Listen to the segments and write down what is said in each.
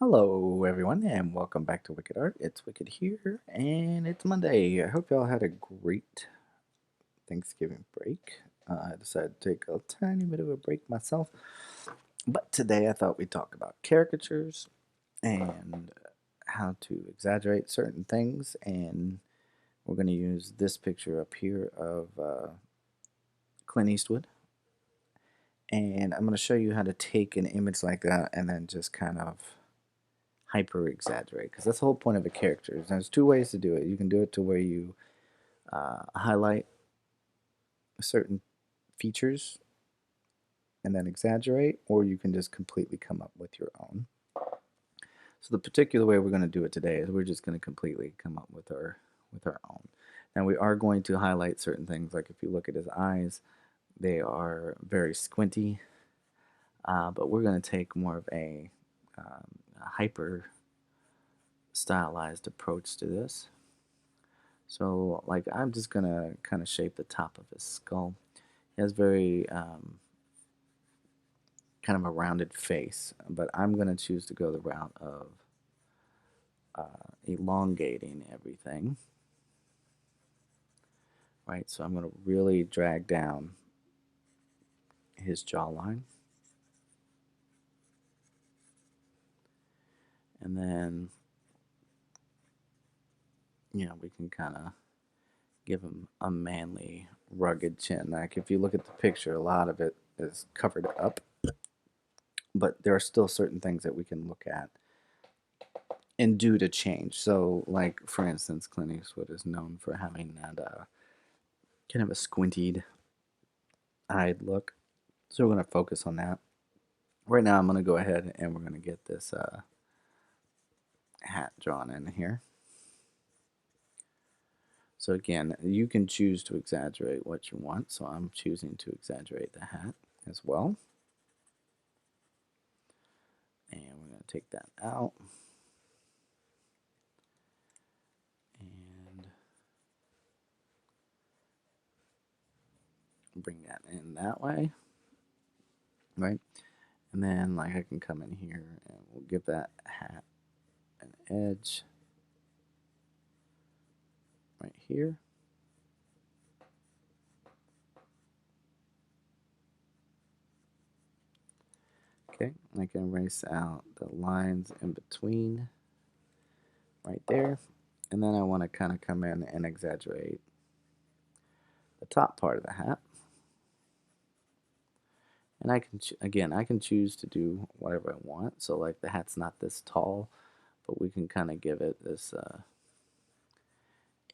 Hello, everyone, and welcome back to Wicked Art. It's Wicked here, and it's Monday. I hope y'all had a great Thanksgiving break. I decided to take a tiny bit of a break myself, but today I thought we'd talk about caricatures and how to exaggerate certain things. And we're going to use this picture up here of Clint Eastwood, and I'm going to show you how to take an image like that and then just kind of hyper exaggerate, because that's the whole point of a character. There's two ways to do it. You can do it to where you highlight certain features and then exaggerate, or you can just completely come up with your own. So the particular way we're going to do it today is we're just going to completely come up with our own. Now we are going to highlight certain things, like if you look at his eyes, they are very squinty, but we're going to take more of a hyper stylized approach to this. So, like, I'm just gonna kind of shape the top of his skull. He has very kind of a rounded face, but I'm gonna choose to go the route of elongating everything. Right, so I'm gonna really drag down his jawline, and then we can kind of give him a manly, rugged chin. Like if you look at the picture, a lot of it is covered up, but there are still certain things that we can look at and do to change. So, like for instance, Clint Eastwood is known for having that kind of a squinted eyed look. So we're going to focus on that. Right now, I'm going to go ahead and we're going to get this hat drawn in here. So again, you can choose to exaggerate what you want. So I'm choosing to exaggerate the hat as well. And we're going to take that out. And bring that in that way. Right? And then like I can come in here and we'll give that hat an edge right here. Okay, I can erase out the lines in between right there. And then I want to kind of come in and exaggerate the top part of the hat. And I can, again, I can choose to do whatever I want. So like the hat's not this tall, but we can kind of give it this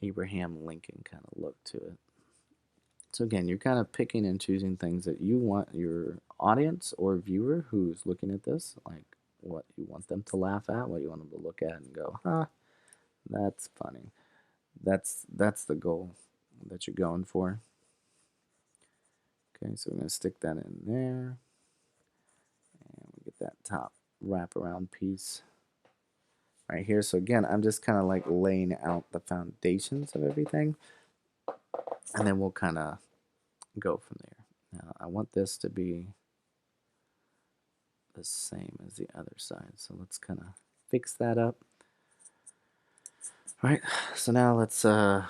Abraham Lincoln kind of look to it. So again, you're kind of picking and choosing things that you want your audience or viewer who's looking at this, like what you want them to laugh at, what you want them to look at and go, huh, that's funny. That's the goal that you're going for. Okay, so we're going to stick that in there. And we get that top wraparound piece right here. So again, I'm just kind of like laying out the foundations of everything. And then we'll kind of go from there. Now, I want this to be the same as the other side. So let's kind of fix that up. All right, so now let's, the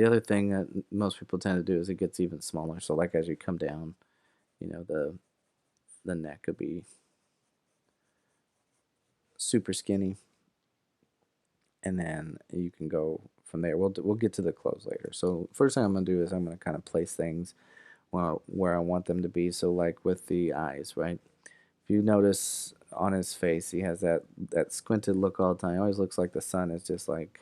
other thing that most people tend to do is it gets even smaller. So like as you come down, the neck could be super skinny, and then you can go from there. We'll get to the clothes later. So first thing I'm gonna do is I'm gonna kind of place things where I want them to be. So like with the eyes, right? If you notice on his face, he has that squinted look all the time. It always looks like the sun is just like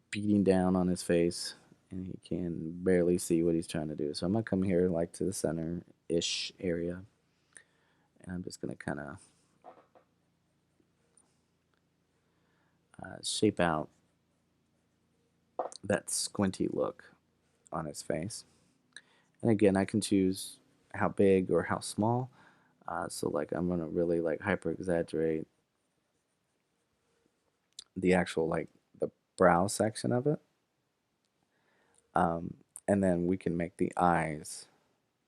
beating down on his face, and he can barely see what he's trying to do. So I'm gonna come here like to the center-ish area, and I'm just gonna kind of shape out that squinty look on his face. And again, I can choose how big or how small. So like I'm gonna really like hyper exaggerate the actual like the brow section of it. And then we can make the eyes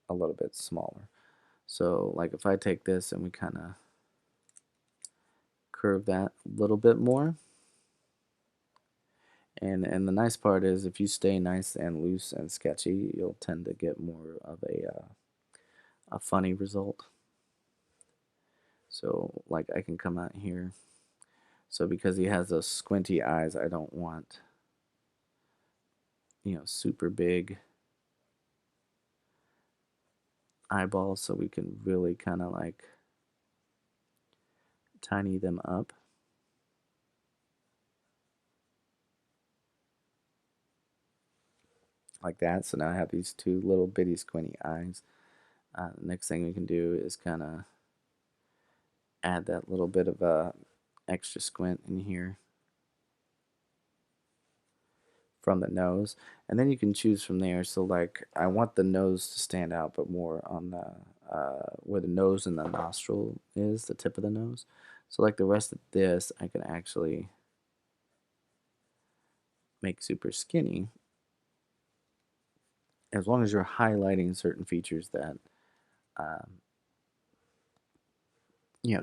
a little bit smaller. So like if I take this and we kind of curve that a little bit more. And the nice part is if you stay nice and loose and sketchy, you'll tend to get more of a funny result. So like I can come out here. So because he has those squinty eyes, I don't want, super big eyeballs, so we can really kind of like tiny them up. Like that. So now I have these two little bitty squinty eyes. The next thing we can do is kind of add that little bit of extra squint in here from the nose, and then you can choose from there. So like I want the nose to stand out, but more on the where the nose and the nostril is, the tip of the nose. So like the rest of this, I can actually make super skinny as long as you're highlighting certain features that um,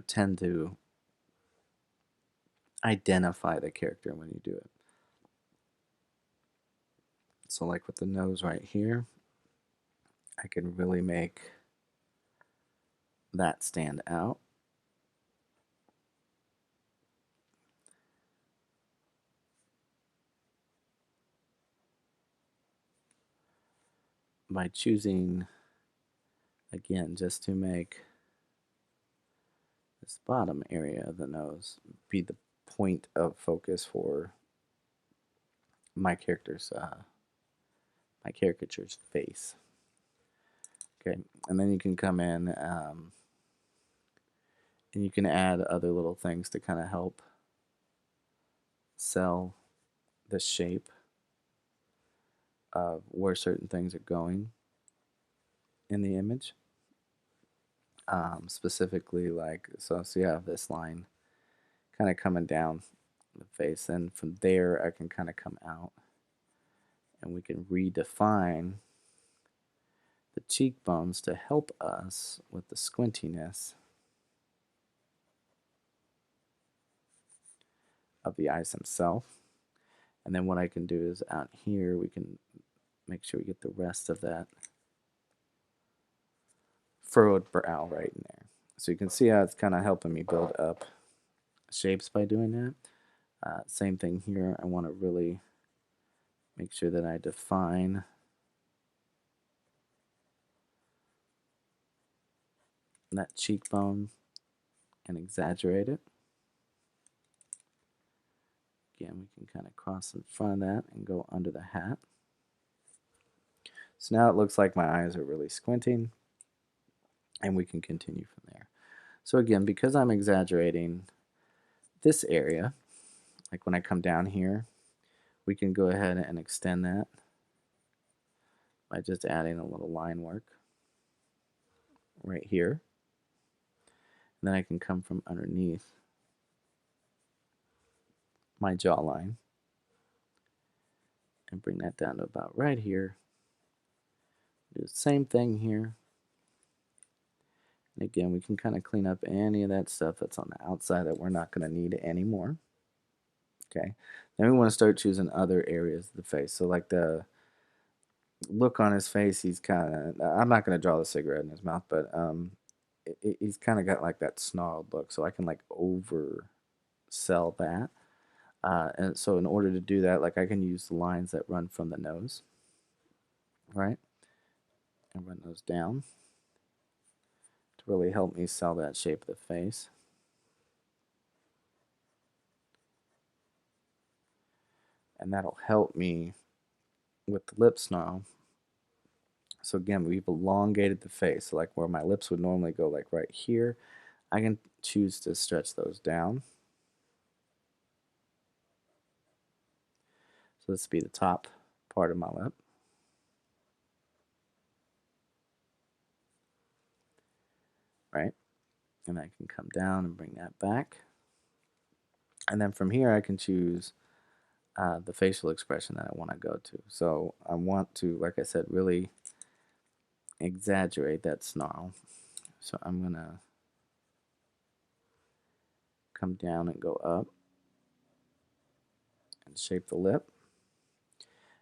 tend to identify the character when you do it. So like with the nose right here, I can really make that stand out. By choosing, again, just to make this bottom area of the nose be the point of focus for my caricature's face. Okay, and then you can come in and you can add other little things to kind of help sell the shape of where certain things are going in the image. Specifically, like, so you have this line kind of coming down the face, and from there I can kind of come out and we can redefine the cheekbones to help us with the squintiness of the eyes themselves. And then what I can do is out here we can make sure we get the rest of that furrowed brow right in there. So you can see how it's kind of helping me build up shapes by doing that. Same thing here. I want to really make sure that I define that cheekbone and exaggerate it. Again, we can kind of cross in front of that and go under the hat. So now it looks like my eyes are really squinting, and we can continue from there. So again, because I'm exaggerating this area, like when I come down here, we can go ahead and extend that by just adding a little line work right here. And then I can come from underneath my jawline and bring that down to about right here. Do the same thing here. And again, we can kind of clean up any of that stuff that's on the outside that we're not going to need anymore. Okay. Then we want to start choosing other areas of the face. So like the look on his face, he's kind of, I'm not going to draw the cigarette in his mouth, but he's kind of got like that snarled look. So I can like oversell that. And so in order to do that, like I can use the lines that run from the nose, right? And run those down to really help me sell that shape of the face. And that'll help me with the lip snarl. So again, we've elongated the face. So like where my lips would normally go like right here, I can choose to stretch those down. So this would be the top part of my lip. Right? And I can come down and bring that back. And then from here I can choose the facial expression that I want to go to. So I want to, like I said, really exaggerate that snarl. So I'm going to come down and go up and shape the lip.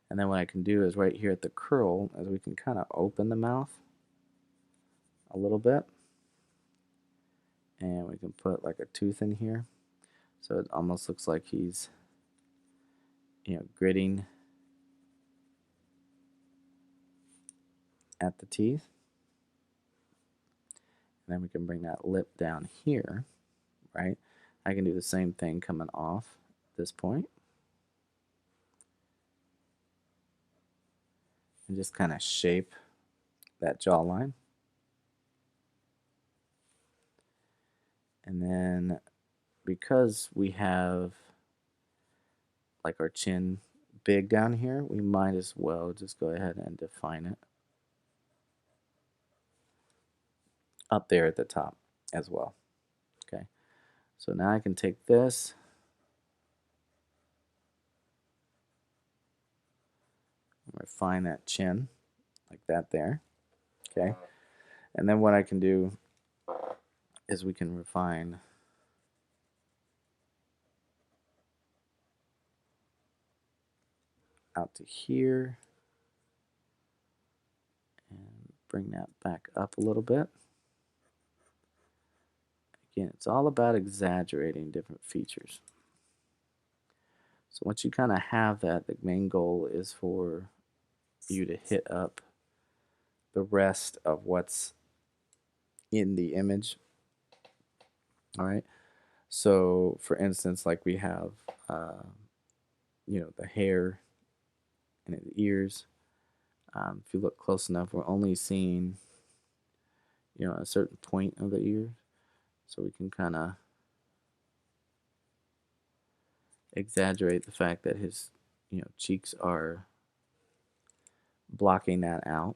And then what I can do is right here at the curl, as we can kind of open the mouth a little bit. And we can put like a tooth in here. So it almost looks like he's, gritting at the teeth. And then we can bring that lip down here, right? I can do the same thing coming off this point. And just kind of shape that jawline. And then because we have like our chin big down here, we might as well just go ahead and define it up there at the top as well. Okay, so now I can take this, and refine that chin like that there. Okay, and then what I can do is we can refine out to here and bring that back up a little bit. Again, it's all about exaggerating different features. So once you kind of have that, the main goal is for you to hit up the rest of what's in the image. All right. So for instance, like we have, the hair and the ears. If you look close enough, we're only seeing, a certain point of the ear. So we can kind of exaggerate the fact that his, cheeks are blocking that out.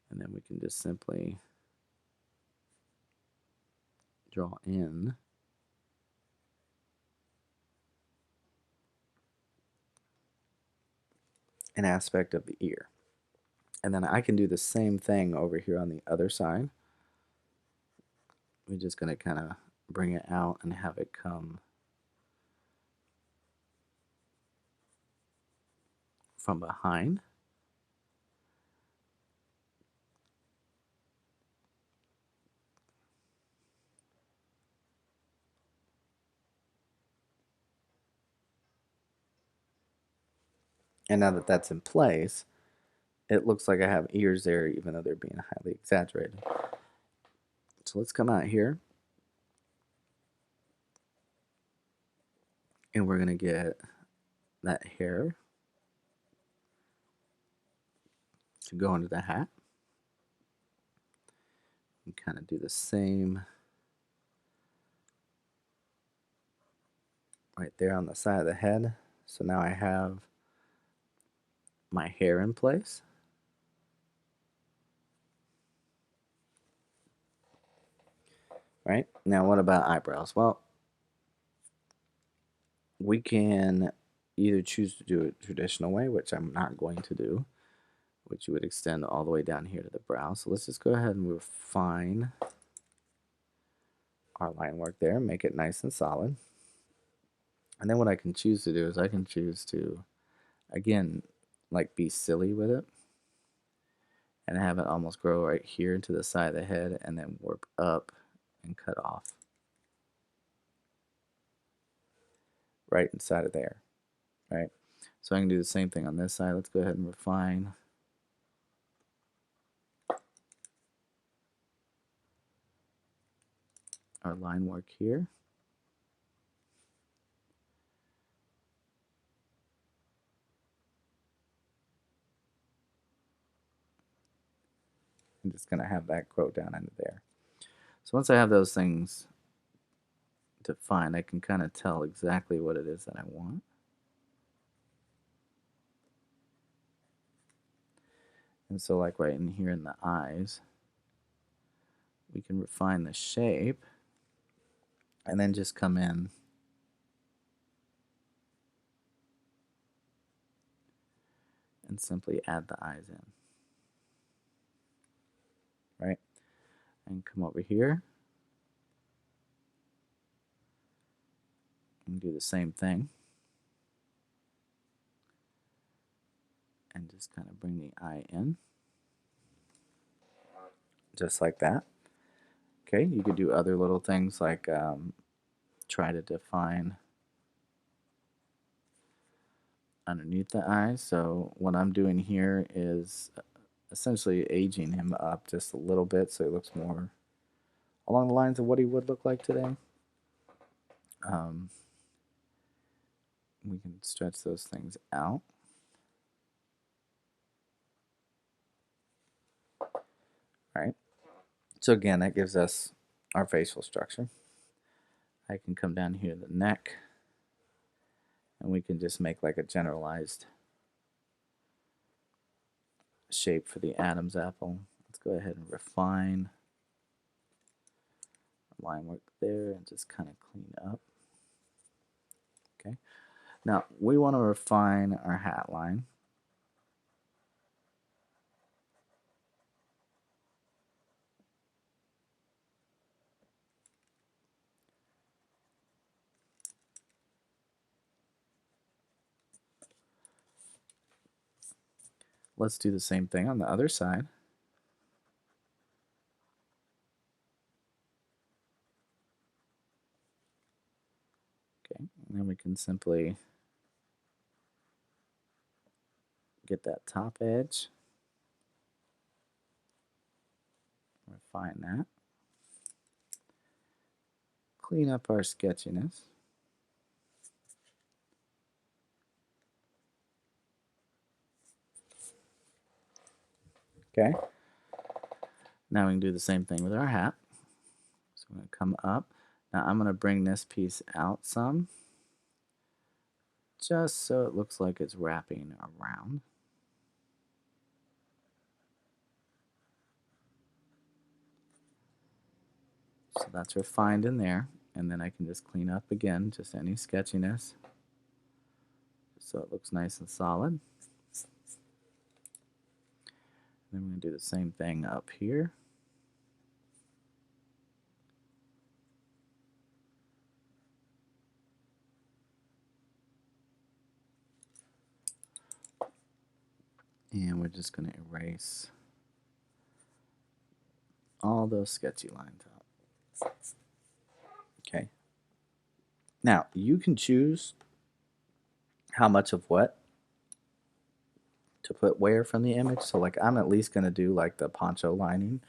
And then we can just simply draw in an aspect of the ear. And then I can do the same thing over here on the other side. We're just going to kind of bring it out and have it come from behind. And now that that's in place, it looks like I have ears there even though they're being highly exaggerated. So let's come out here. And we're going to get that hair to go into the hat. And kind of do the same right there on the side of the head. So now I have my hair in place. Right? Now what about eyebrows? Well, we can either choose to do it traditional way, which I'm not going to do, which you would extend all the way down here to the brow. So let's just go ahead and refine our line work there, make it nice and solid. And then what I can choose to do is I can choose to, again, like be silly with it and have it almost grow right here into the side of the head and then warp up and cut off right inside of there, right? So I can do the same thing on this side. Let's go ahead and refine our line work here. I'm just going to have that grow down into there. So once I have those things defined, I can kind of tell exactly what it is that I want. And so like right in here in the eyes, we can refine the shape and then just come in and simply add the eyes in, right? And come over here And do the same thing. And just kind of bring the eye in. Just like that. Okay, you could do other little things like try to define underneath the eye. So what I'm doing here is essentially aging him up just a little bit so he looks more along the lines of what he would look like today. We can stretch those things out. All right. So again, that gives us our facial structure. I can come down here to the neck, and we can just make like a generalized shape for the Adam's apple. Let's go ahead and refine our line work there and just kind of clean up. Okay. Now we want to refine our hat line. Let's do the same thing on the other side. Okay, and then we can simply get that top edge, refine that, clean up our sketchiness. Okay, now we can do the same thing with our hat. So I'm going to come up. Now I'm going to bring this piece out some, just so it looks like it's wrapping around. So that's refined in there, and then I can just clean up again, just any sketchiness, so it looks nice and solid. Then we're going to do the same thing up here. And we're just going to erase all those sketchy lines out. Okay. Now, you can choose how much of what to put where from the image. So, like, I'm at least going to do, like, the poncho lining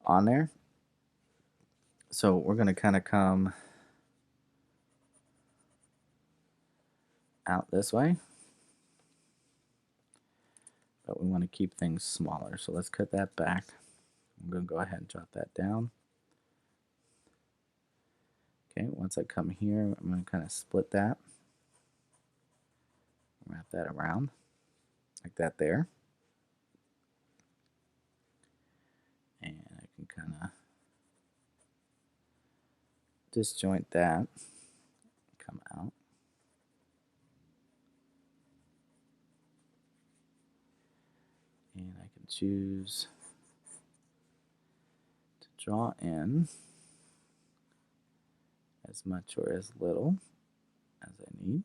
on there. So, we're going to kind of come out this way. But we want to keep things smaller. So, let's cut that back. I'm going to go ahead and drop that down. Okay, once I come here, I'm going to kind of split that. Wrap that around like that there. And I can kind of disjoint that, come out. And I can choose to draw in as much or as little as I need.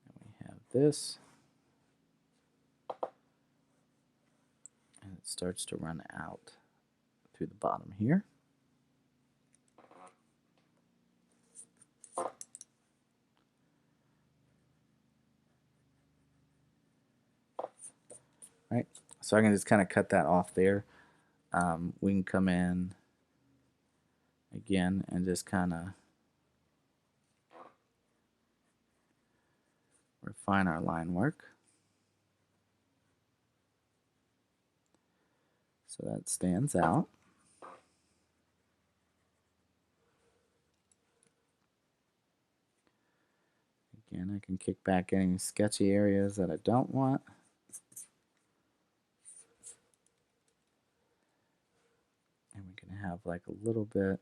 And we have this. And it starts to run out through the bottom here. Right, so I can just kind of cut that off there. We can come in again and just kind of refine our line work. So that stands out. Again, I can kick back any sketchy areas that I don't want. And we can have like a little bit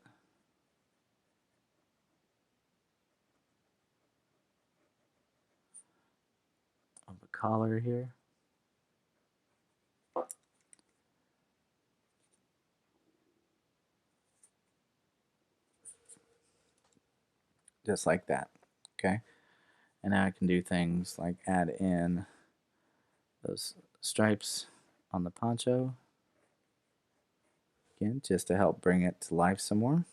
of a collar here. just like that. Okay, and now I can do things like add in those stripes on the poncho again, just to help bring it to life some more,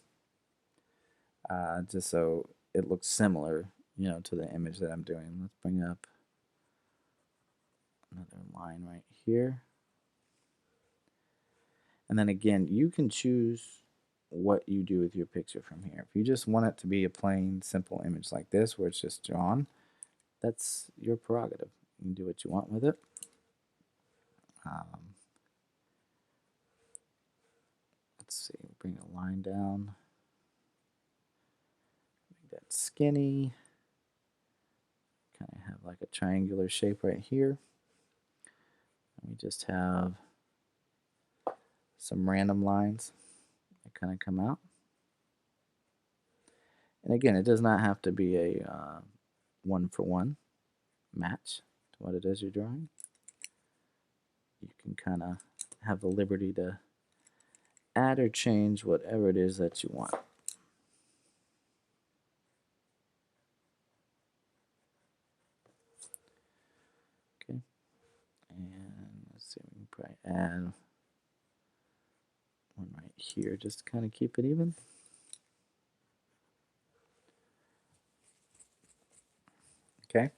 just so it looks similar, to the image that I'm doing. Let's bring up another line right here. And then again, you can choose what you do with your picture from here. If you just want it to be a plain, simple image like this, where it's just drawn, that's your prerogative. You can do what you want with it. Let's see, bring a line down. Make that skinny. Kind of have like a triangular shape right here. And we just have some random lines that kind of come out. And again, it does not have to be a one-for-one match to what it is you're drawing. You can kind of have the liberty to add or change whatever it is that you want. Okay, and let's see, we can probably add one right here just to kind of keep it even. Okay,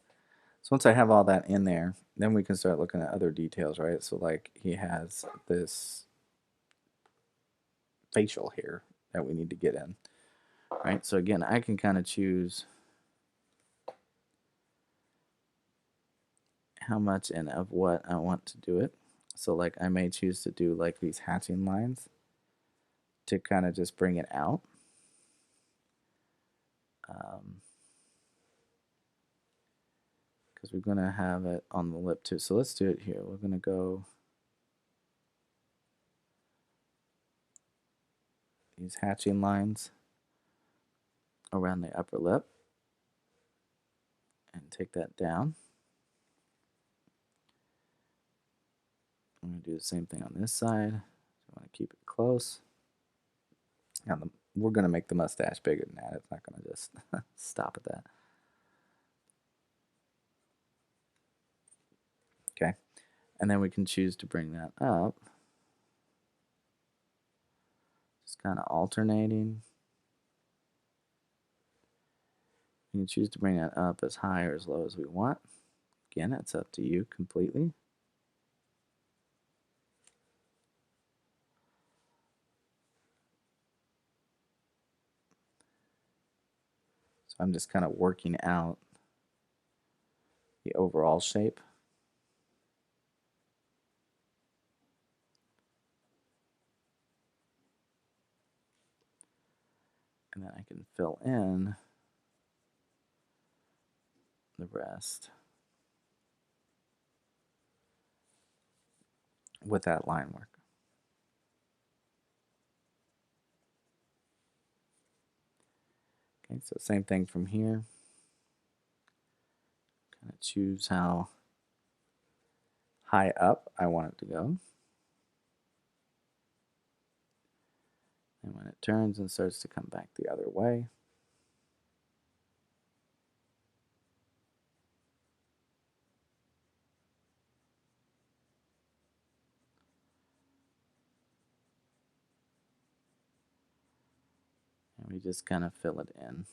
so once I have all that in there, then we can start looking at other details, right? So like he has this facial hair that we need to get in, right? So again, I can kind of choose how much and of what I want to do it. So like I may choose to do like these hatching lines to kind of just bring it out. Because we're going to have it on the lip too. So let's do it here. We're going to go these hatching lines around the upper lip and take that down. I'm going to do the same thing on this side. So I want to keep it close. Now we're going to make the mustache bigger than that. It's not going to just stop at that. Okay. And then we can choose to bring that up. Just kind of alternating. We can choose to bring that up as high or as low as we want. Again, it's up to you completely. So I'm just kind of working out the overall shape. And then I can fill in the rest with that line work. Okay, so same thing from here. Kind of choose how high up I want it to go. And when it turns and starts to come back the other way, and we just kind of fill it in.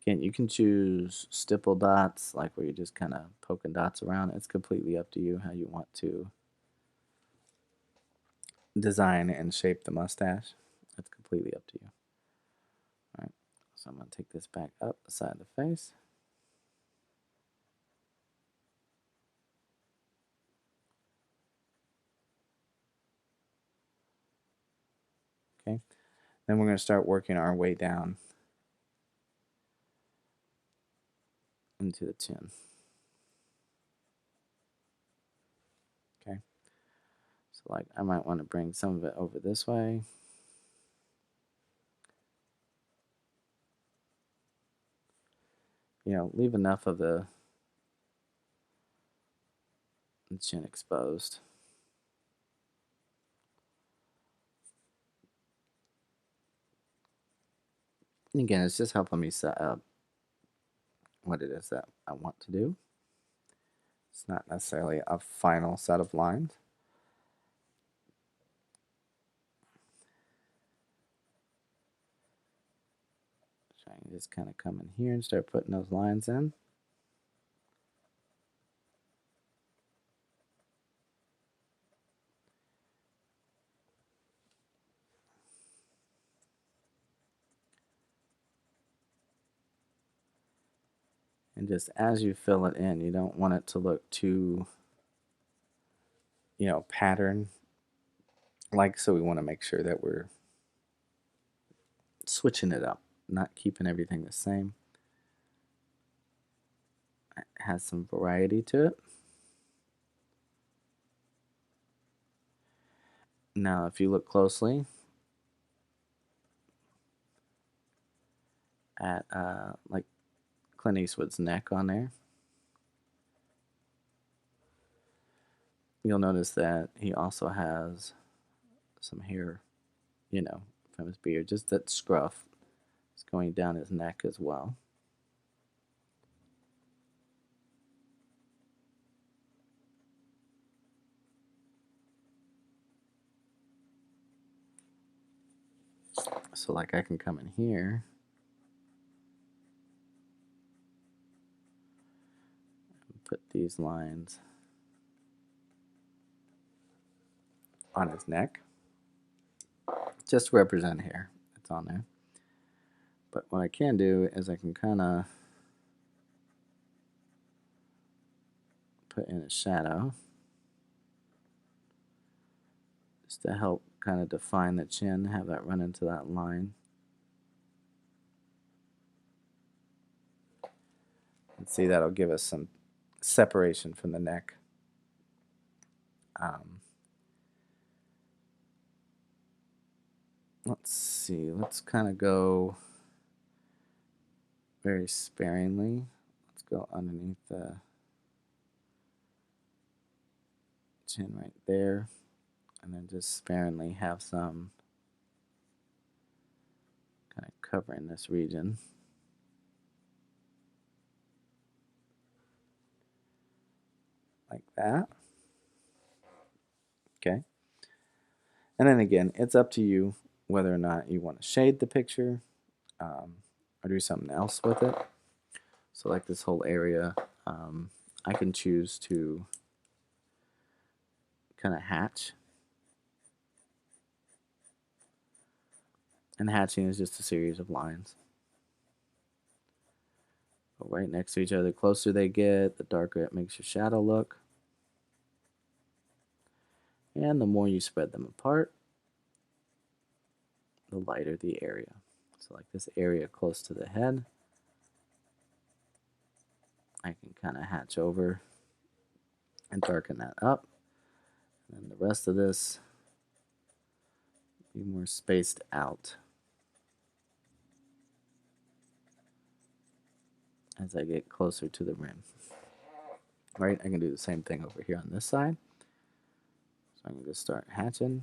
Again, you can choose stipple dots, like where you're just kind of poking dots around. It's completely up to you how you want to design and shape the mustache. It's completely up to you. All right, so I'm going to take this back up the side of the face. Okay, then we're going to start working our way down into the chin. Okay, so like I might want to bring some of it over this way. Leave enough of the chin exposed. And again, it's just helping me set up what it is that I want to do. It's not necessarily a final set of lines. So I can just kind of come in here and start putting those lines in. And just as you fill it in, you don't want it to look too, pattern like, so we want to make sure that we're switching it up, not keeping everything the same. It has some variety to it. Now, if you look closely at like Clint Eastwood's neck on there, you'll notice that he also has some hair, from his beard, just that scruff is going down his neck as well. So, like, I can come in here and put these lines on his neck, just to represent hair. It's on there. But what I can do is I can kind of put in a shadow just to help kind of define the chin, have that run into that line. And see, that'll give us some separation from the neck. Let's see, let's kind of go very sparingly. Let's go underneath the chin right there, and then just sparingly have some kind of covering this region. Like that. Okay. And then again, it's up to you whether or not you want to shade the picture or do something else with it. So like this whole area, I can choose to kind of hatch. And hatching is just a series of lines. But right next to each other, the closer they get, the darker it makes your shadow look. And the more you spread them apart, the lighter the area. So like this area close to the head, I can kind of hatch over and darken that up. And then the rest of this be more spaced out as I get closer to the rim. Right, I can do the same thing over here on this side. So I can just start hatching.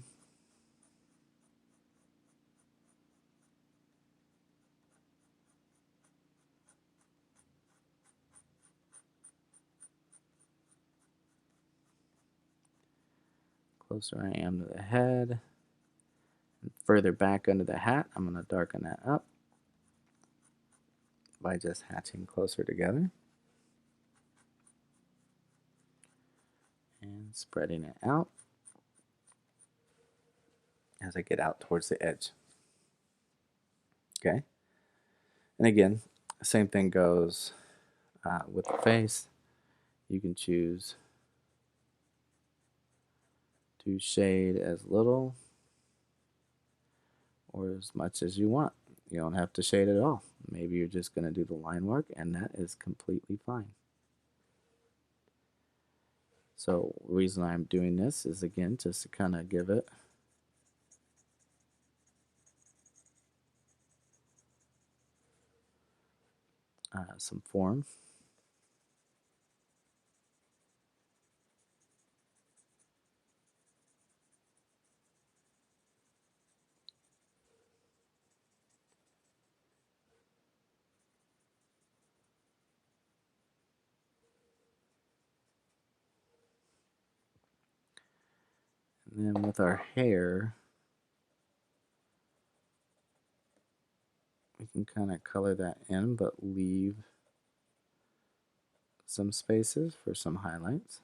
Closer I am to the head, and further back under the hat, I'm going to darken that up by just hatching closer together and spreading it out as I get out towards the edge. Okay, and again, same thing goes with the face. You can choose to shade as little or as much as you want. You don't have to shade at all. Maybe you're just going to do the line work, and that is completely fine. So the reason I'm doing this is, again, just to kind of give it some form. And then with our hair, we can kind of color that in, but leave some spaces for some highlights,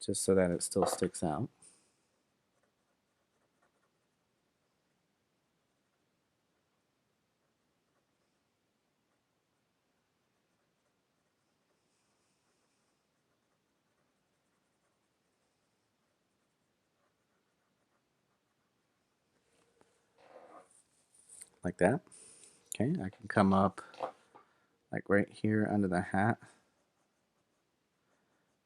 just so that it still sticks out. Like that. Okay, I can come up like right here under the hat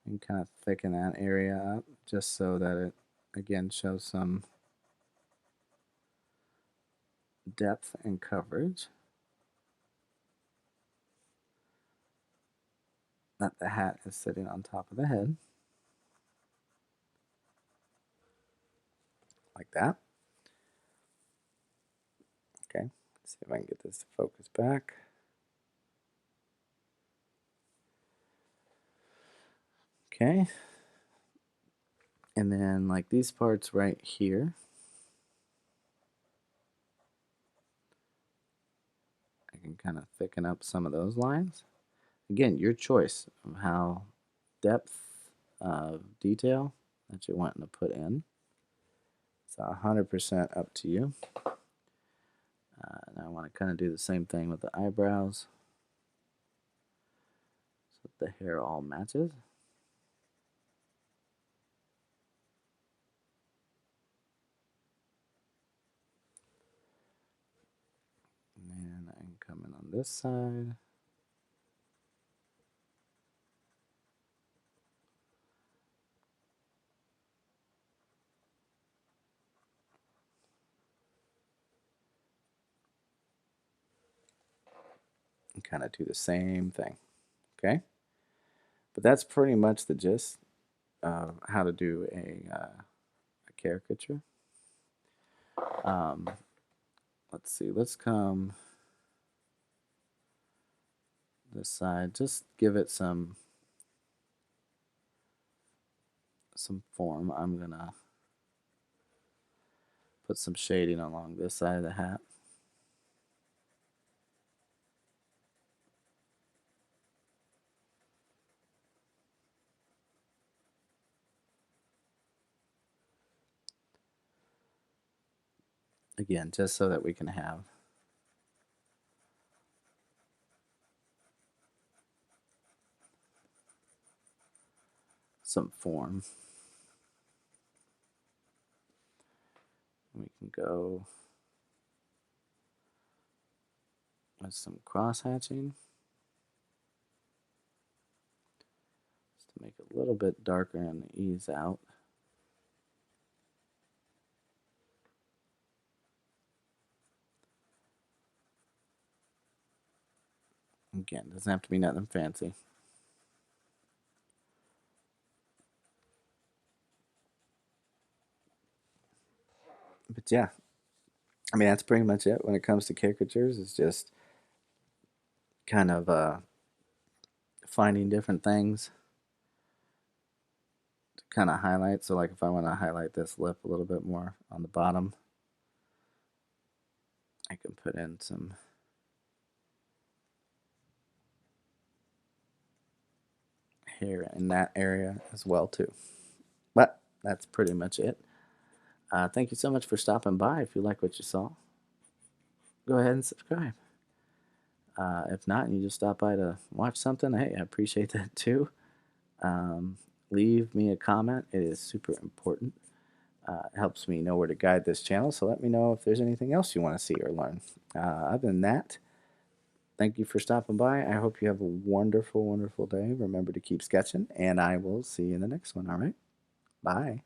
and kind of thicken that area up just so that it again shows some depth and coverage. That the hat is sitting on top of the head. Like that. Okay, let's see if I can get this to focus back. Okay, and then like these parts right here, I can kind of thicken up some of those lines. Again, your choice of how depth of detail that you're wanting to put in. It's 100% up to you. And I want to kind of do the same thing with the eyebrows so that the hair all matches. And I can come in on this side. And kind of do the same thing. Okay? But that's pretty much the gist of how to do a caricature. Um, let's see, let's come this side. Just give it some form. I'm gonna put some shading along this side of the hat. Again, just so that we can have some form. We can go with some cross hatching just to make it a little bit darker and ease out. Again, doesn't have to be nothing fancy. But yeah, I mean, that's pretty much it when it comes to caricatures. It's just kind of finding different things to kind of highlight. So like if I want to highlight this lip a little bit more on the bottom, I can put in some hair in that area as well too. But that's pretty much it. Thank you so much for stopping by. If you like what you saw, go ahead and subscribe. If not, and you just stop by to watch something, hey, I appreciate that too. Leave me a comment. It is super important. It helps me know where to guide this channel, so let me know if there's anything else you want to see or learn. Other than that, thank you for stopping by. I hope you have a wonderful, wonderful day. Remember to keep sketching, and I will see you in the next one, all right? Bye.